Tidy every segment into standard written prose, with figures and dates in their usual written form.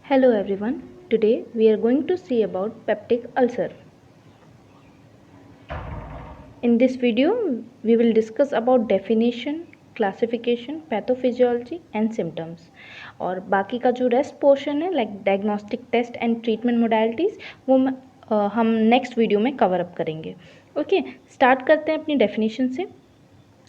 Hello everyone. Today we are going to see about peptic ulcer. In this video we will discuss about definition, classification, pathophysiology and symptoms. और बाकी का जो rest portion है like diagnostic test and treatment modalities वो हम next video में cover up करेंगे. Okay, start करते हैं अपनी डेफिनेशन से.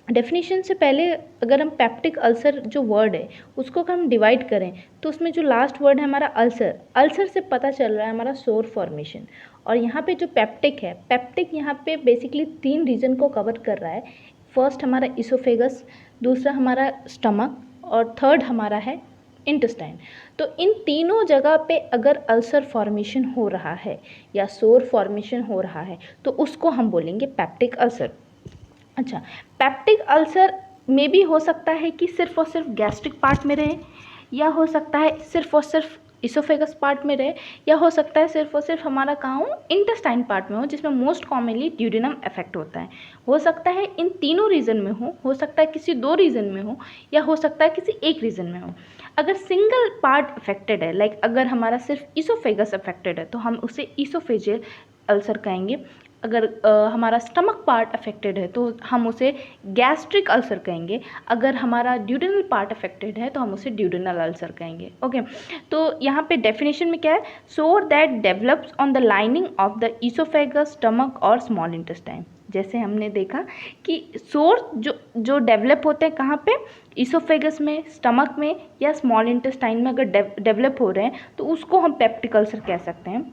डेफिनेशन से पहले अगर हम पेप्टिक अल्सर जो वर्ड है उसको अगर हम डिवाइड करें तो उसमें जो लास्ट वर्ड है हमारा अल्सर, अल्सर से पता चल रहा है हमारा सोर फॉर्मेशन. और यहाँ पे जो पेप्टिक है, पेप्टिक यहाँ पे बेसिकली 3 रीजन को कवर कर रहा है. फर्स्ट हमारा इसोफेगस, दूसरा हमारा स्टमक और थर्ड हमारा है इंटेस्टाइन. तो इन तीनों जगह पे अगर अल्सर फॉर्मेशन हो रहा है या सोर फॉर्मेशन हो रहा है तो उसको हम बोलेंगे पेप्टिक अल्सर. अच्छा, पेप्टिक अल्सर में भी हो सकता है कि सिर्फ और सिर्फ गैस्ट्रिक पार्ट में रहे, या हो सकता है सिर्फ और सिर्फ इसोफेगस पार्ट में रहे, या हो सकता है सिर्फ और सिर्फ हमारा कहाँ हो इंटेस्टाइन पार्ट में हो, जिसमें मोस्ट कॉमनली ड्यूडेनम इफेक्ट होता है. हो सकता है इन तीनों रीजन में हो सकता है किसी 2 रीजन में हो, या हो सकता है किसी एक रीजन में हो. अगर सिंगल पार्ट अफेक्टेड है, लाइक अगर हमारा सिर्फ इसोफेगस अफेक्टेड है तो हम उसे इसोफेजियल अल्सर कहेंगे. अगर हमारा स्टमक पार्ट अफेक्टेड है तो हम उसे गैस्ट्रिक अल्सर कहेंगे. अगर हमारा ड्यूडेनल पार्ट अफेक्टेड है तो हम उसे ड्यूडेनल अल्सर कहेंगे. ओके, तो यहाँ पे डेफिनेशन में क्या है, सोर that develops on the lining of the oesophagus, stomach और स्मॉल इंटेस्टाइन. जैसे हमने देखा कि सोर जो डेवलप होते हैं कहाँ पे, इसोफेगस में, स्टमक में या स्मॉल इंटेस्टाइन में अगर डेवलप हो रहे हैं तो उसको हम पेप्टिक अल्सर कह सकते हैं.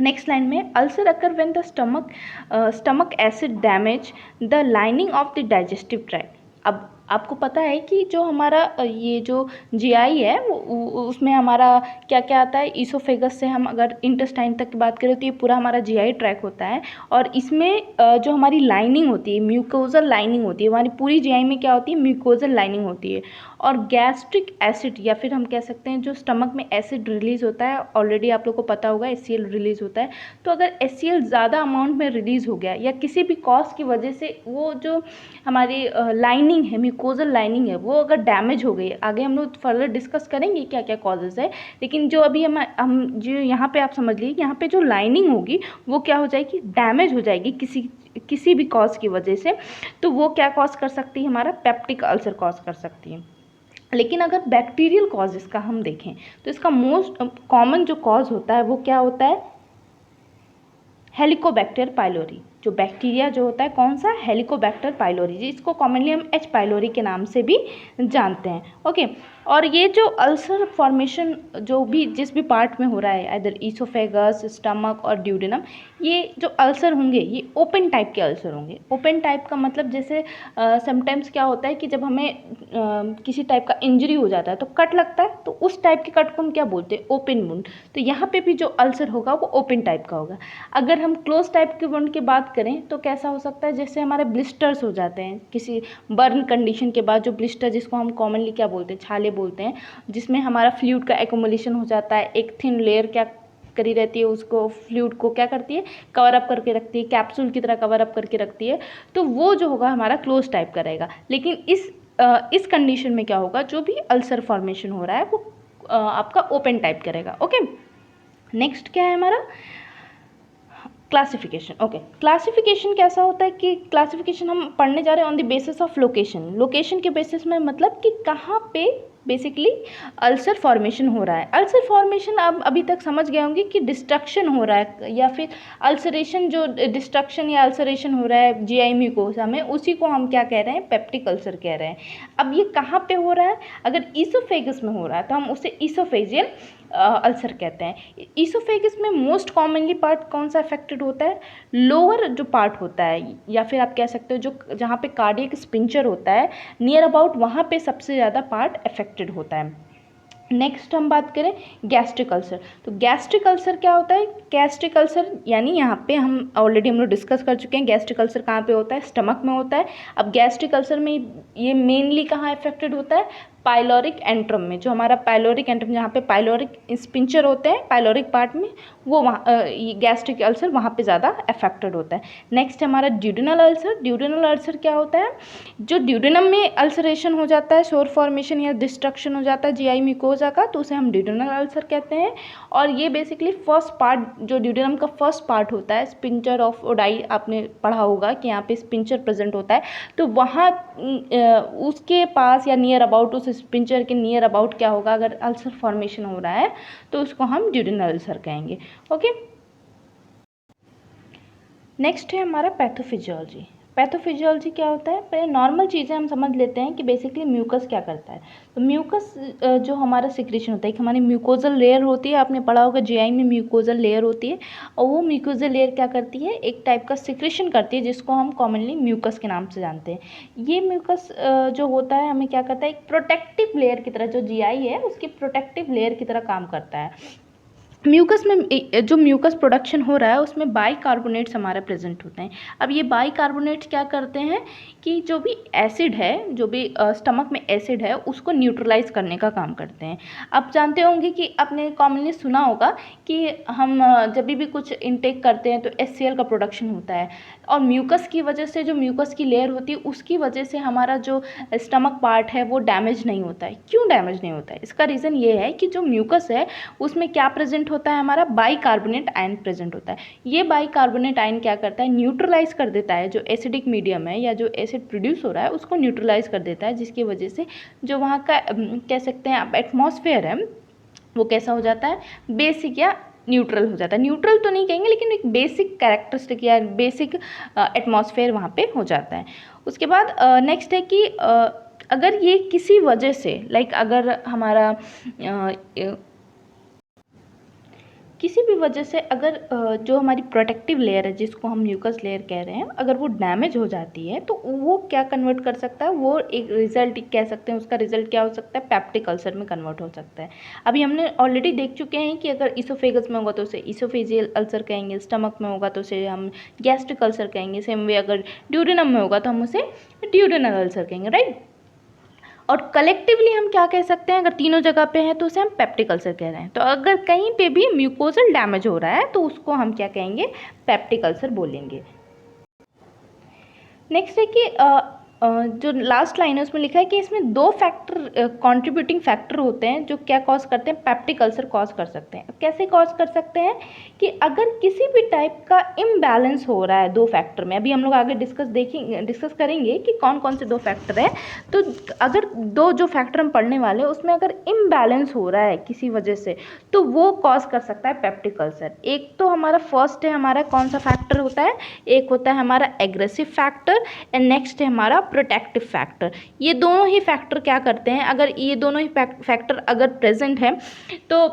नेक्स्ट लाइन में, ulcer occur when the stomach acid damage the lining of the digestive tract. अब आपको पता है कि जो हमारा ये जो जीआई है वो उसमें हमारा क्या क्या आता है, इसोफेगस से हम अगर इंटेस्टाइन तक की बात करें तो ये पूरा हमारा जीआई ट्रैक होता है. और इसमें जो हमारी लाइनिंग होती है, म्यूकोजल लाइनिंग होती है, हमारी पूरी जीआई में क्या होती है, म्यूकोजल लाइनिंग होती है. और गैस्ट्रिक एसिड या फिर हम कह सकते हैं जो स्टमक में एसिड रिलीज़ होता है, ऑलरेडी आप लोग को पता होगा HCl रिलीज़ होता है. तो अगर HCl ज़्यादा अमाउंट में रिलीज़ हो गया या किसी भी कॉज की वजह से वो जो हमारी लाइनिंग है, म्यूकोजल लाइनिंग है, वो अगर डैमेज हो गई, आगे हम लोग फर्दर डिस्कस करेंगे क्या क्या कॉजेज़ है, लेकिन जो अभी हम जो यहाँ पे आप समझ लीजिए, यहाँ पे जो लाइनिंग होगी वो क्या हो जाएगी, डैमेज हो जाएगी किसी भी कॉज की वजह से. तो वो क्या कॉज कर सकती है, हमारा पेप्टिक अल्सर कॉज कर सकती है. लेकिन अगर बैक्टीरियल कॉज इसका हम देखें तो इसका मोस्ट कॉमन जो कॉज होता है वो क्या होता है, हेलिकोबैक्टर पाइलोरी. जो बैक्टीरिया जो होता है कौन सा, हेलिकोबैक्टर पाइलोरी, जिसको कॉमनली हम H पाइलोरी के नाम से भी जानते हैं. ओके, और ये जो अल्सर फॉर्मेशन जो भी जिस भी पार्ट में हो रहा है, इधर इसोफेगस, स्टमक और ड्यूडेनम, ये जो अल्सर होंगे ये ओपन टाइप के अल्सर होंगे. ओपन टाइप का मतलब जैसे समटाइम्स क्या होता है कि जब हमें किसी टाइप का इंजरी हो जाता है तो कट लगता है, तो उस टाइप के कट को हम क्या बोलते हैं, ओपन वुंड. तो यहाँ पे भी जो अल्सर होगा वो ओपन टाइप का होगा. अगर हम क्लोज टाइप के वुंड की बात करें तो कैसा हो सकता है, जैसे हमारे ब्लिस्टर्स हो जाते हैं किसी बर्न कंडीशन के बाद, जो ब्लिस्टर जिसको हम कॉमनली क्या बोलते हैं, छाले बोलते हैं, जिसमें हमारा फ्लूइड का एक्युमुलेशन हो जाता है. एक थिन लेयर क्या करी रहती है, उसको फ्लूइड को क्या करती है, कवर अप करके रखती है, कैप्सूल की तरह कवर अप करके रखती है. तो वो जो होगा हमारा क्लोज टाइप का रहेगा. लेकिन इस कंडीशन में क्या होगा, जो भी अल्सर फॉर्मेशन हो रहा है वो आपका ओपन टाइप करेगा. ओके, नेक्स्ट क्या है हमारा, क्लासिफिकेशन. ओके, क्लासिफिकेशन कैसा होता है कि क्लासिफिकेशन हम पढ़ने जा रहे हैं on the basis of location. Location के बेसिस में मतलब कि कहाँ पे बेसिकली अल्सर फॉर्मेशन हो रहा है. अल्सर फॉर्मेशन अब अभी तक समझ गए होंगे कि डिस्ट्रक्शन हो रहा है या फिर अल्सरेशन, जो डिस्ट्रक्शन या अल्सरेशन हो रहा है जीआई म्यूकोसा में, उसी को हम क्या कह रहे हैं, पेप्टिक अल्सर कह रहे हैं. अब ये कहाँ पे हो रहा है, अगर इसोफेगस में हो रहा है तो हम उसे इसोफेजियल अल्सर कहते हैं. इसोफेगस में मोस्ट कॉमनली पार्ट कौन सा अफेक्टेड होता है, लोअर जो पार्ट होता है, या फिर आप कह सकते हो जो जहाँ पे कार्डियक स्पिंचर होता है नियर अबाउट, वहाँ पे सबसे ज़्यादा पार्ट अफेक्टेड होता है. नेक्स्ट हम बात करें गैस्ट्रिक अल्सर. तो गैस्ट्रिक अल्सर क्या होता है, गैस्ट्रिक अल्सर यानी यहाँ पे हम लोग डिस्कस कर चुके हैं गैस्ट्रिक अल्सर कहाँ पे होता है, स्टमक में होता है. अब गैस्ट्रिक अल्सर में ये मेनली कहाँ अफेक्टेड होता है, पाइलोरिक एंट्रम में, जो हमारा पाइलोरिक एंट्रम जहाँ पे पाइलोरिक स्पिंचर होते हैं पाइलोरिक पार्ट में, वो वहाँ गैस्ट्रिक अल्सर वहाँ पे ज़्यादा अफेक्टेड होता है। नेक्स्ट हमारा ड्यूडेनल अल्सर। ड्यूडेनल अल्सर क्या होता है, जो ड्यूडेनम में अल्सरेशन हो जाता है, सोर फॉर्मेशन या डिस्ट्रक्शन हो जाता है जीआई म्यूकोजा का, तो उसे हम ड्यूडेनल अल्सर कहते हैं। और ये बेसिकली फर्स्ट पार्ट, जो ड्यूडेनम का फर्स्ट पार्ट होता है, स्पिंचर ऑफ ओडाई, आपने पढ़ा होगा कि यहाँ पे स्पिंचर प्रेजेंट होता है, तो वहाँ उसके पास या नियर अबाउट, उस स्पिंचर के नियर अबाउट क्या होगा, अगर अल्सर फॉर्मेशन हो रहा है तो उसको हम ड्यूडेनल अल्सर कहेंगे। ओके, नेक्स्ट है हमारा पैथोफिजियोलॉजी। पैथोफिजियोलॉजी क्या होता है, पहले नॉर्मल चीज़ें हम समझ लेते हैं कि बेसिकली म्यूकस क्या करता है। तो म्यूकस जो हमारा सिक्रेशन होता है, कि हमारी म्यूकोजल लेयर होती है, आपने पढ़ा होगा जीआई में म्यूकोजल लेयर होती है, और वो म्यूकोजल लेयर क्या करती है, एक टाइप का सिक्रेशन करती है जिसको हम कॉमनली म्यूकस के नाम से जानते हैं। ये म्यूकस जो होता है हमें क्या करता है, एक प्रोटेक्टिव लेयर की तरह, जो जीआई है उसकी प्रोटेक्टिव लेयर की तरह काम करता है। म्यूकस में जो म्यूकस प्रोडक्शन हो रहा है उसमें बाइकार्बोनेट्स हमारे प्रेजेंट होते हैं। अब ये बाइकार्बोनेट्स क्या करते हैं कि जो भी एसिड है, जो भी स्टमक में एसिड है उसको न्यूट्रलाइज करने का काम करते हैं। आप जानते होंगे कि आपने कॉमनली सुना होगा कि हम जब भी कुछ इनटेक करते हैं तो HCl का प्रोडक्शन होता है, और म्यूकस की वजह से, जो म्यूकस की लेयर होती है उसकी वजह से हमारा जो स्टमक पार्ट है वो डैमेज नहीं होता है। क्यों डैमेज नहीं होता है, इसका रीज़न ये है कि जो म्यूकस है उसमें क्या प्रेजेंट होता है, हमारा बाइकार्बोनेट आयन प्रेजेंट होता है। ये बाइकार्बोनेट आयन क्या करता है, न्यूट्रलाइज कर देता है जो एसिडिक मीडियम है या जो एसिड प्रोड्यूस हो रहा है उसको न्यूट्रलाइज कर देता है, जिसकी वजह से जो वहाँ का कह सकते हैं आप एटमॉस्फेयर है वो कैसा हो जाता है, बेसिक या न्यूट्रल हो जाता है। न्यूट्रल तो नहीं कहेंगे, लेकिन एक बेसिक कैरेक्टरिस्टिक या बेसिक एटमॉस्फेयर वहाँ पे हो जाता है। उसके बाद नेक्स्ट है कि अगर ये किसी वजह से, लाइक अगर हमारा किसी भी वजह से अगर जो हमारी प्रोटेक्टिव लेयर है जिसको हम म्यूकस लेयर कह रहे हैं, अगर वो डैमेज हो जाती है तो वो क्या कन्वर्ट कर सकता है, वो एक रिजल्ट कह सकते हैं, उसका रिजल्ट क्या हो सकता है, पेप्टिक अल्सर में कन्वर्ट हो सकता है। अभी हमने ऑलरेडी देख चुके हैं कि अगर इसोफेगस में होगा तो उसे इसोफेजियल अल्सर कहेंगे, स्टमक में होगा तो उसे हम गैस्ट्रिक अल्सर कहेंगे, सेम वे अगर ड्यूडेनम में होगा तो हम उसे ड्यूडेनल अल्सर कहेंगे, राइट। और कलेक्टिवली हम क्या कह सकते हैं, अगर तीनों जगह पे हैं तो उसे हम पेप्टिक अल्सर कह रहे हैं। तो अगर कहीं पे भी म्यूकोजल डैमेज हो रहा है तो उसको हम क्या कहेंगे, पेप्टिक अल्सर बोलेंगे। नेक्स्ट है कि जो लास्ट लाइन है उसमें लिखा है कि इसमें दो फैक्टर कंट्रीब्यूटिंग फैक्टर होते हैं जो क्या कॉज करते हैं, पेप्टिक अल्सर कॉज कर सकते हैं। कैसे कॉज कर सकते हैं कि अगर किसी भी टाइप का इम्बैलेंस हो रहा है दो फैक्टर में, अभी हम लोग आगे डिस्कस करेंगे कि कौन कौन से दो फैक्टर हैं। तो अगर दो जो फैक्टर हम पढ़ने वाले हैं उसमें अगर इम्बैलेंस हो रहा है किसी वजह से, तो वो कॉज कर सकता है पेप्टिक अल्सर। एक तो हमारा फर्स्ट है, हमारा कौन सा फैक्टर होता है, एक होता है हमारा एग्रेसिव फैक्टर एंड नेक्स्ट है हमारा प्रोटेक्टिव फैक्टर। ये दोनों ही फैक्टर क्या करते हैं, अगर ये दोनों ही फैक्टर अगर प्रेजेंट है तो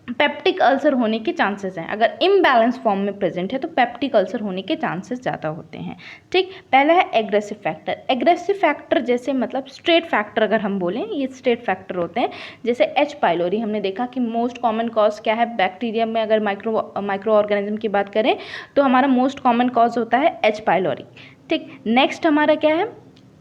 पेप्टिक अल्सर होने के चांसेस हैं। अगर इम्बैलेंस फॉर्म में प्रेजेंट है तो पेप्टिक अल्सर होने के चांसेस ज़्यादा होते हैं, ठीक। पहला है एग्रेसिव फैक्टर। एग्रेसिव फैक्टर जैसे मतलब स्ट्रेट फैक्टर अगर हम बोलें, ये स्ट्रेट फैक्टर होते हैं। जैसे एच पाइलोरी, हमने देखा कि मोस्ट कॉमन कॉज क्या है बैक्टीरिया में, अगर माइक्रो ऑर्गेनिज्म की बात करें तो हमारा मोस्ट कॉमन कॉज होता है एच पाइलोरी, ठीक। नेक्स्ट हमारा क्या है,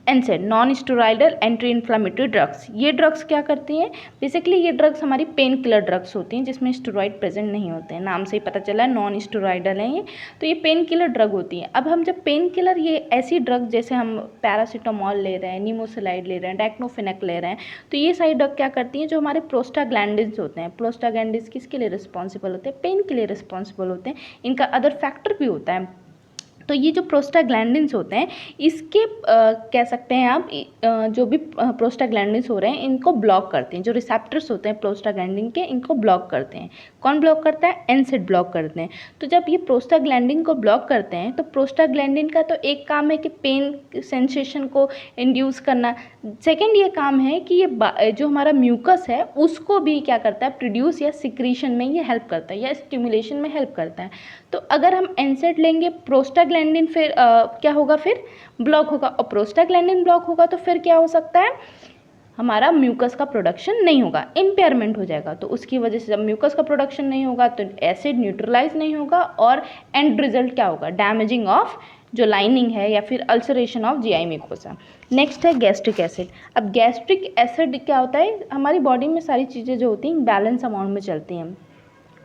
NSAID, non steroidal anti inflammatory drugs. ये ड्रग्स क्या करती हैं, बेसिकली ये ड्रग्स हमारी पेन किलर ड्रग्स होती हैं जिसमें स्टेरॉइड प्रेजेंट नहीं होते हैं, नाम से ही पता चला है नॉन स्टेरॉइडल है ये, तो ये पेन किलर ड्रग होती हैं। अब हम जब पेन किलर, ये ऐसी ड्रग जैसे हम पैरासीटामॉल ले रहे हैं, निमोसिलाइड ले रहे हैं, डाइक्लोफेनेक ले रहे हैं, तो ये सारी ड्रग क्या करती हैं, जो हमारे प्रोस्टाग्लैंडिन्स होते हैं, प्रोस्टाग्लैंडिन्स किसके लिए रिस्पॉन्सिबल होते हैं, पेन के लिए रिस्पॉन्सिबल होते हैं। इनका अदर फैक्टर भी होता है। तो ये जो प्रोस्टाग्लैंडिन्स होते हैं इसके कह सकते हैं आप, जो भी प्रोस्टाग्लैंडिन्स हो रहे हैं इनको ब्लॉक करते हैं, जो रिसेप्टर्स होते हैं प्रोस्टाग्लैंडिन के इनको ब्लॉक करते हैं। कौन ब्लॉक करता है, NSAID ब्लॉक करते हैं। तो जब ये प्रोस्टाग्लैंडिन को ब्लॉक करते हैं तो प्रोस्टाग्लैंडिन का तो एक काम है कि पेन सेंसेशन को इंड्यूस करना, सेकेंड ये काम है कि ये जो हमारा म्यूकस है उसको भी क्या करता है, प्रोड्यूस या सिक्रीशन में ये हेल्प करता है या स्टिमुलेशन में हेल्प करता है। तो अगर हम NSAID लेंगे, प्रोस्टाग्लैंडिन फिर क्या होगा, फिर ब्लॉक होगा, और प्रोस्टाग्लैंडिन ब्लॉक होगा तो फिर क्या हो सकता है, हमारा म्यूकस का प्रोडक्शन नहीं होगा, इम्पेयरमेंट हो जाएगा। तो उसकी वजह से जब म्यूकस का प्रोडक्शन नहीं होगा तो एसिड न्यूट्रलाइज नहीं होगा और एंड रिजल्ट क्या होगा, डैमेजिंग ऑफ जो लाइनिंग है, या फिर ulceration of GI mucosa. Next है गैस्ट्रिक एसिड। अब गैस्ट्रिक एसिड क्या होता है, हमारी बॉडी में सारी चीज़ें जो होती हैं बैलेंस अमाउंट में चलती हैं।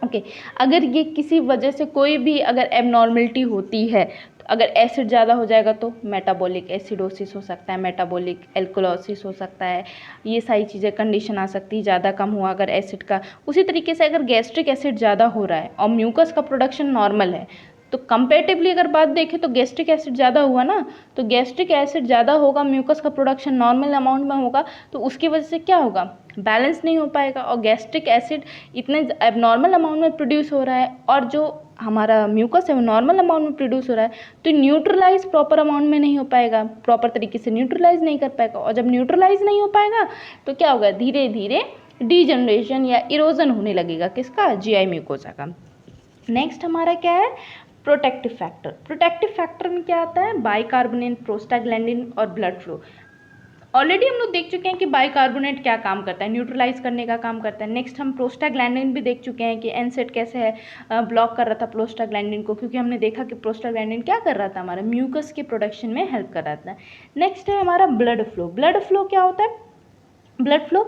ओके, अगर ये किसी वजह से कोई भी अगर एबनॉर्मलिटी होती है, तो अगर एसिड ज़्यादा हो जाएगा तो मेटाबॉलिक एसिडोसिस हो सकता है, मेटाबॉलिक एल्कोलोसिस हो सकता है, ये सारी चीज़ें कंडीशन आ सकती है। ज़्यादा कम हुआ अगर एसिड का। उसी तरीके से अगर गैस्ट्रिक एसिड ज़्यादा हो रहा है और म्यूकस का प्रोडक्शन नॉर्मल है, तो कंपेरेटिवली अगर बात देखें तो गैस्ट्रिक एसिड ज़्यादा हुआ ना, तो गैस्ट्रिक एसिड ज़्यादा होगा, म्यूकस का प्रोडक्शन नॉर्मल अमाउंट में होगा, तो उसकी वजह से क्या होगा, बैलेंस नहीं हो पाएगा। और गैस्ट्रिक एसिड इतने एबनॉर्मल अमाउंट में प्रोड्यूस हो रहा है और जो हमारा म्यूकस है वो नॉर्मल अमाउंट में प्रोड्यूस हो रहा है, तो न्यूट्रलाइज प्रॉपर अमाउंट में नहीं हो पाएगा, प्रॉपर तरीके से न्यूट्रलाइज नहीं कर पाएगा। और जब न्यूट्रलाइज नहीं हो पाएगा तो क्या होगा, धीरे धीरे डीजनरेशन या इरोजन होने लगेगा किसका, जीआई म्यूकोसा का। नेक्स्ट हमारा क्या है, प्रोटेक्टिव फैक्टर। प्रोटेक्टिव फैक्टर में क्या आता है, बाइकार्बोनेट, प्रोस्टाग्लैंडिन और ब्लड फ्लो। ऑलरेडी हम लोग देख चुके हैं कि बाइकार्बोनेट क्या काम करता है, न्यूट्रलाइज करने का काम करता है। नेक्स्ट हम प्रोस्टाग्लैंडिन भी देख चुके हैं कि एनसेड कैसे है ब्लॉक कर रहा था प्रोस्टाग्लैंडिन को, क्योंकि हमने देखा कि प्रोस्टाग्लैंडिन क्या कर रहा था, हमारा म्यूकस के प्रोडक्शन में हेल्प कर रहा था। नेक्स्ट है हमारा ब्लड फ्लो। ब्लड फ्लो क्या होता है, ब्लड फ्लो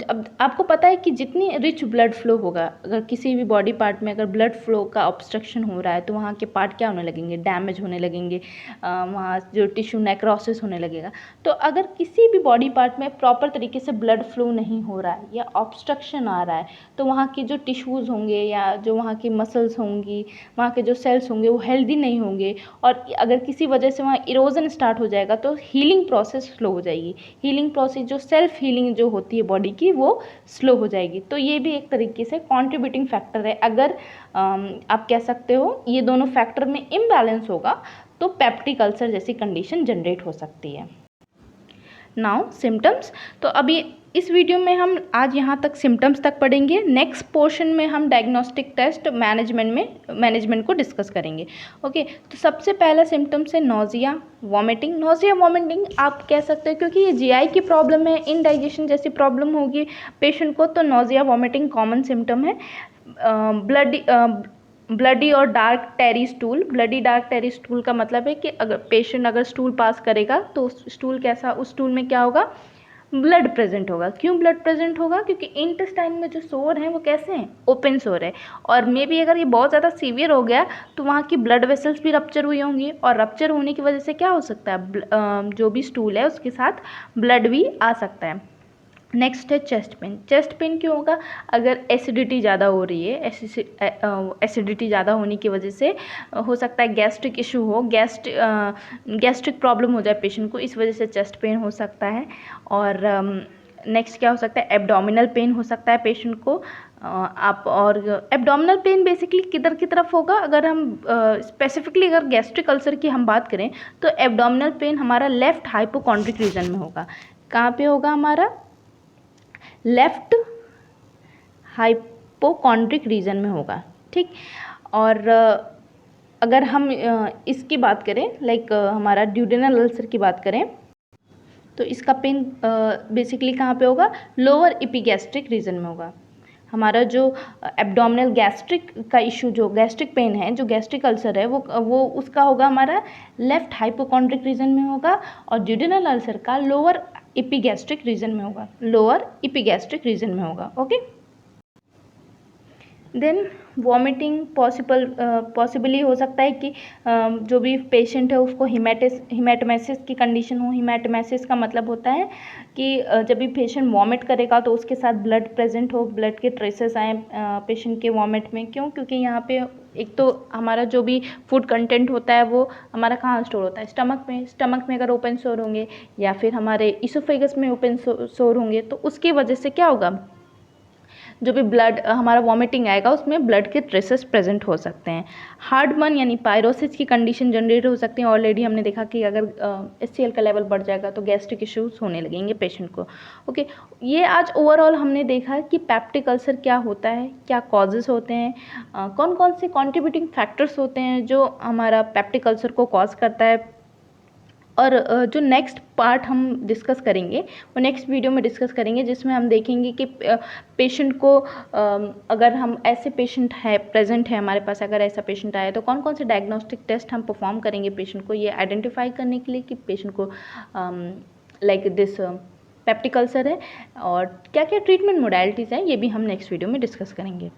अब आपको पता है कि जितनी रिच ब्लड फ्लो होगा, अगर किसी भी बॉडी पार्ट में अगर ब्लड फ्लो का ऑब्स्ट्रक्शन हो रहा है तो वहाँ के पार्ट क्या होने लगेंगे, डैमेज होने लगेंगे, वहाँ जो टिश्यू नेक्रोसिस होने लगेगा। तो अगर किसी भी बॉडी पार्ट में प्रॉपर तरीके से ब्लड फ्लो नहीं हो रहा है या ऑब्स्ट्रक्शन आ रहा है, तो वहाँ के जो टिश्यूज़ होंगे या जो वहाँ की मसल्स होंगी, वहाँ के जो सेल्स होंगे वो हेल्दी नहीं होंगे, और अगर किसी वजह से वहाँ इरोजन स्टार्ट हो जाएगा तो हीलिंग प्रोसेस स्लो हो जाएगी। हीलिंग प्रोसेस जो सेल्फ हीलिंग जो होती है बॉडी की वो स्लो हो जाएगी। तो ये भी एक तरीके से कंट्रीब्यूटिंग फैक्टर है। अगर आप कह सकते हो ये दोनों फैक्टर में इम्बैलेंस होगा तो पेप्टिक अल्सर जैसी कंडीशन जनरेट हो सकती है। नाउ सिम्टम्स, तो अभी इस वीडियो में हम आज यहाँ तक सिम्टम्स तक पढ़ेंगे। नेक्स्ट पोर्शन में हम डायग्नोस्टिक टेस्ट मैनेजमेंट को डिस्कस करेंगे। ओके, तो सबसे पहला सिम्टम्स है नोजिया वॉमिटिंग। नोजिया वॉमिटिंग आप कह सकते हो क्योंकि ये जीआई की प्रॉब्लम है, इनडाइजेशन जैसी प्रॉब्लम होगी पेशेंट को, तो नोजिया वॉमिटिंग कॉमन सिम्टम है। ब्लडी और डार्क टेरी स्टूल। ब्लडी डार्क टेरी स्टूल का मतलब है कि अगर पेशेंट अगर स्टूल पास करेगा तो स्टूल कैसा, उस स्टूल में क्या होगा, ब्लड प्रेजेंट होगा। क्यों ब्लड प्रेजेंट होगा, क्योंकि इंटेस्टाइन में जो सोर हैं वो कैसे हैं, ओपन सोर है, और मे बी अगर ये बहुत ज़्यादा सीवियर हो गया तो वहाँ की ब्लड वेसल्स भी रप्चर हुई होंगी, और रप्चर होने की वजह से क्या हो सकता है, जो भी स्टूल है उसके साथ ब्लड भी आ सकता है। नेक्स्ट है चेस्ट पेन। चेस्ट पेन क्यों होगा, अगर एसिडिटी ज़्यादा हो रही है, एसिडिटी ज़्यादा होने की वजह से हो सकता है गैस्ट्रिक इशू हो, गैस्ट्रिक प्रॉब्लम हो जाए पेशेंट को, इस वजह से चेस्ट पेन हो सकता है। और नेक्स्ट क्या हो सकता है, एब्डोमिनल पेन हो सकता है पेशेंट को। और एब्डोमिनल पेन बेसिकली किधर की तरफ होगा, अगर हम स्पेसिफिकली अगर गैस्ट्रिक अल्सर की हम बात करें तो एब्डोमिनल पेन हमारा लेफ्ट हाइपोकॉन्ड्रिक रीजन में होगा। कहाँ पे होगा, हमारा लेफ्ट हाइपोकॉन्ड्रिक रीजन में होगा, ठीक। और अगर हम इसकी बात करें, लाइक हमारा ड्यूडेनल अल्सर की बात करें, तो इसका पेन बेसिकली कहाँ पे होगा, लोअर इपिगैस्ट्रिक रीजन में होगा। हमारा जो एब्डोमिनल गैस्ट्रिक का इशू, जो गैस्ट्रिक पेन है, जो गैस्ट्रिक अल्सर है, वो उसका होगा हमारा लेफ्ट हाइपोकॉन्ड्रिक रीजन में होगा, और ड्यूडेनल अल्सर का लोअर इपिगैस्ट्रिक रीजन में होगा, लोअर इपिगैस्ट्रिक रीजन में होगा। ओके, देन वॉमिटिंग पॉसिबली हो सकता है कि जो भी पेशेंट है उसको हिमेटमेसिस की कंडीशन हो। हिमेटमेसिस का मतलब होता है कि जब भी पेशेंट वॉमिट करेगा तो उसके साथ ब्लड प्रेजेंट हो, ब्लड के ट्रेसेस आए पेशेंट के वॉमिट में। क्यों, क्योंकि यहाँ पे एक तो हमारा जो भी फूड कंटेंट होता है वो हमारा कहाँ स्टोर होता है, स्टमक में अगर ओपन सोर होंगे या फिर हमारे इसोफेगस में ओपन सोर होंगे, तो उसकी वजह से क्या होगा, जो भी ब्लड हमारा वॉमिटिंग आएगा उसमें ब्लड के ट्रेसेस प्रेजेंट हो सकते हैं। हार्डबर्न यानी पायरोसिस की कंडीशन जनरेट हो सकती है। ऑलरेडी हमने देखा कि अगर HCl का लेवल बढ़ जाएगा तो गैस्ट्रिक इश्यूज होने लगेंगे पेशेंट को। ओके, ये आज ओवरऑल हमने देखा कि पेप्टिक अल्सर क्या होता है, क्या कॉजेस होते हैं, कौन कौन से कॉन्ट्रीब्यूटिंग फैक्टर्स होते हैं जो हमारा पेप्टिक अल्सर को कॉज करता है, और जो नेक्स्ट पार्ट हम डिस्कस करेंगे वो नेक्स्ट वीडियो में डिस्कस करेंगे, जिसमें हम देखेंगे कि पेशेंट को अगर हम ऐसे पेशेंट है प्रेजेंट है हमारे पास, अगर ऐसा पेशेंट आया तो कौन कौन से डायग्नोस्टिक टेस्ट हम परफॉर्म करेंगे पेशेंट को ये आइडेंटिफाई करने के लिए कि पेशेंट को लाइक दिस पेप्टिक अल्सर है, और क्या क्या ट्रीटमेंट मोडालिटीज़ हैं ये भी हम नेक्स्ट वीडियो में डिस्कस करेंगे।